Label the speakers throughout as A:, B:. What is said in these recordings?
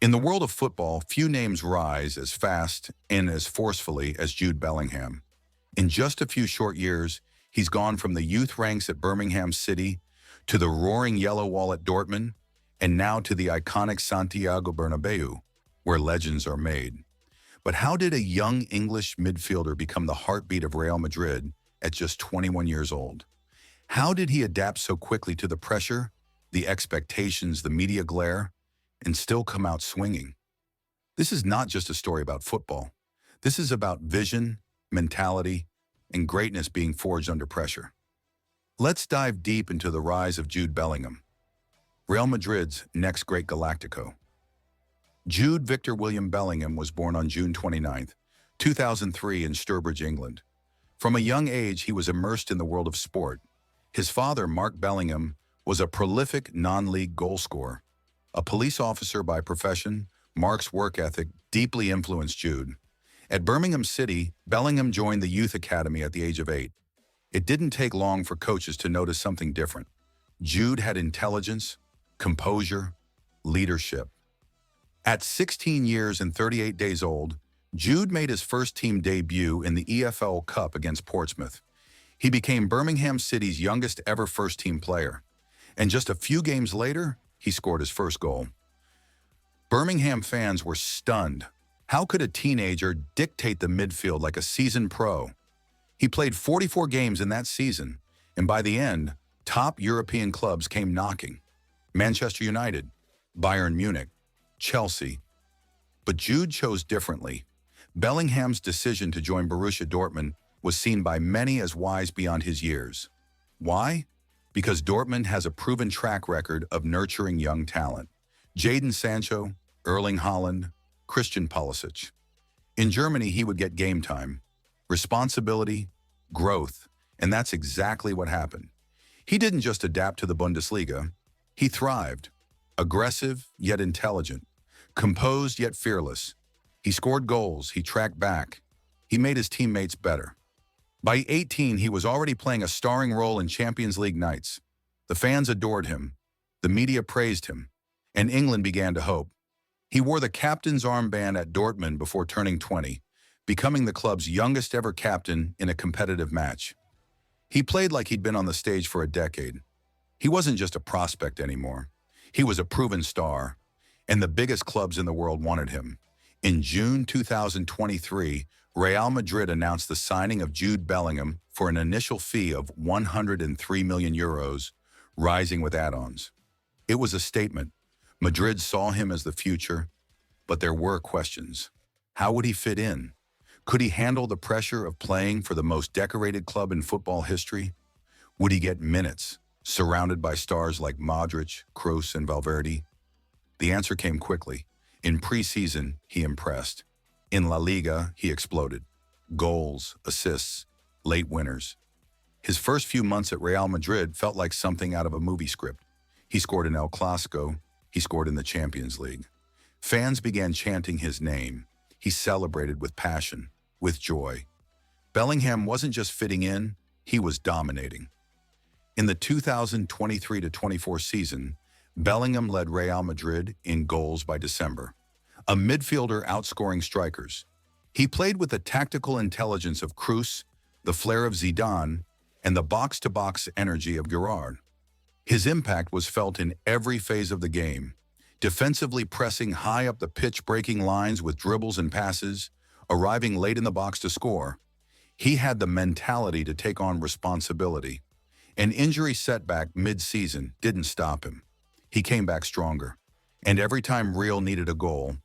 A: In the world of football, few names rise as fast and as forcefully as Jude Bellingham. In just a few short years, he's gone from the youth ranks at Birmingham City to the roaring yellow wall at Dortmund, and now to the iconic Santiago Bernabeu, where legends are made. But how did a young English midfielder become the heartbeat of Real Madrid at just 21 years old? How did he adapt so quickly to the pressure, the expectations, the media glare, and still come out swinging? This is not just a story about football. This is about vision, mentality, and greatness being forged under pressure. Let's dive deep into the rise of Jude Bellingham, Real Madrid's next great galactico. Jude Victor William Bellingham was born on June 29, 2003 in Sturbridge, England. From a young age, he was immersed in the world of sport. His father, Mark Bellingham, was a prolific non-league goal scorer. A police officer by profession, Mark's work ethic deeply influenced Jude. At Birmingham City, Bellingham joined the youth academy at the age of 8. It didn't take long for coaches to notice something different. Jude had intelligence, composure, leadership. At 16 years and 38 days old, Jude made his first team debut in the EFL Cup against Portsmouth. He became Birmingham City's youngest ever first-team player. And just a few games later, he scored his first goal. Birmingham fans were stunned. How could a teenager dictate the midfield like a seasoned pro? He played 44 games in that season, and by the end, top European clubs came knocking. Manchester United, Bayern Munich, Chelsea. But Jude chose differently. Bellingham's decision to join Borussia Dortmund was seen by many as wise beyond his years. Why? Because Dortmund has a proven track record of nurturing young talent. Jadon Sancho, Erling Haaland, Christian Pulisic. In Germany, he would get game time, responsibility, growth, and that's exactly what happened. He didn't just adapt to the Bundesliga, he thrived. Aggressive yet intelligent, composed yet fearless. He scored goals, he tracked back, he made his teammates better. By 18, he was already playing a starring role in Champions League nights. The fans adored him, the media praised him, and England began to hope. He wore the captain's armband at Dortmund before turning 20, becoming the club's youngest ever captain in a competitive match. He played like he'd been on the stage for a decade. He wasn't just a prospect anymore. He was a proven star, and the biggest clubs in the world wanted him. In June 2023, Real Madrid announced the signing of Jude Bellingham for an initial fee of 103 million euros, rising with add-ons. It was a statement. Madrid saw him as the future, but there were questions. How would he fit in? Could he handle the pressure of playing for the most decorated club in football history? Would he get minutes, surrounded by stars like Modric, Kroos, and Valverde? The answer came quickly. In preseason, he impressed. In La Liga, he exploded. Goals, assists, late winners. His first few months at Real Madrid felt like something out of a movie script. He scored in El Clasico. He scored in the Champions League. Fans began chanting his name. He celebrated with passion, with joy. Bellingham wasn't just fitting in, he was dominating. In the 2023-24 season, Bellingham led Real Madrid in goals by December. A midfielder outscoring strikers. He played with the tactical intelligence of Kroos, the flair of Zidane, and the box-to-box energy of Gerrard. His impact was felt in every phase of the game, defensively pressing high up the pitch, breaking lines with dribbles and passes, arriving late in the box to score. He had the mentality to take on responsibility. An injury setback mid-season didn't stop him. He came back stronger. And every time Real needed a goal,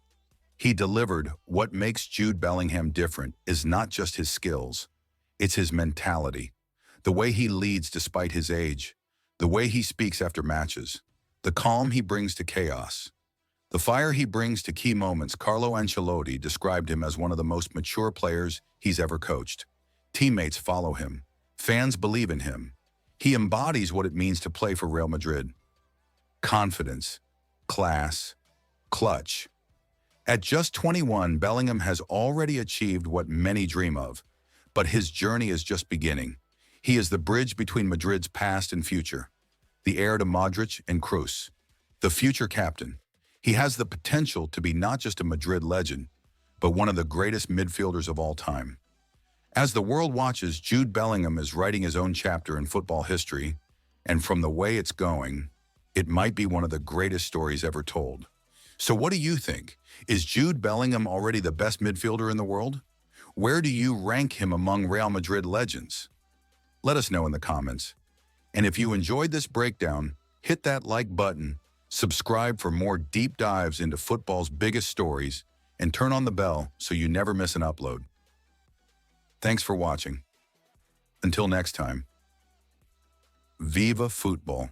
A: he delivered. What makes Jude Bellingham different is not just his skills, it's his mentality. The way he leads despite his age, the way he speaks after matches, the calm he brings to chaos, the fire he brings to key moments. Carlo Ancelotti described him as one of the most mature players he's ever coached. Teammates follow him. Fans believe in him. He embodies what it means to play for Real Madrid. Confidence, class, clutch. At just 21, Bellingham has already achieved what many dream of, but his journey is just beginning. He is the bridge between Madrid's past and future, the heir to Modric and Kroos, the future captain. He has the potential to be not just a Madrid legend, but one of the greatest midfielders of all time. As the world watches, Jude Bellingham is writing his own chapter in football history, and from the way it's going, it might be one of the greatest stories ever told. So what do you think? Is Jude Bellingham already the best midfielder in the world? Where do you rank him among Real Madrid legends? Let us know in the comments. And if you enjoyed this breakdown, hit that like button, subscribe for more deep dives into football's biggest stories, and turn on the bell so you never miss an upload. Thanks for watching. Until next time, Viva Football!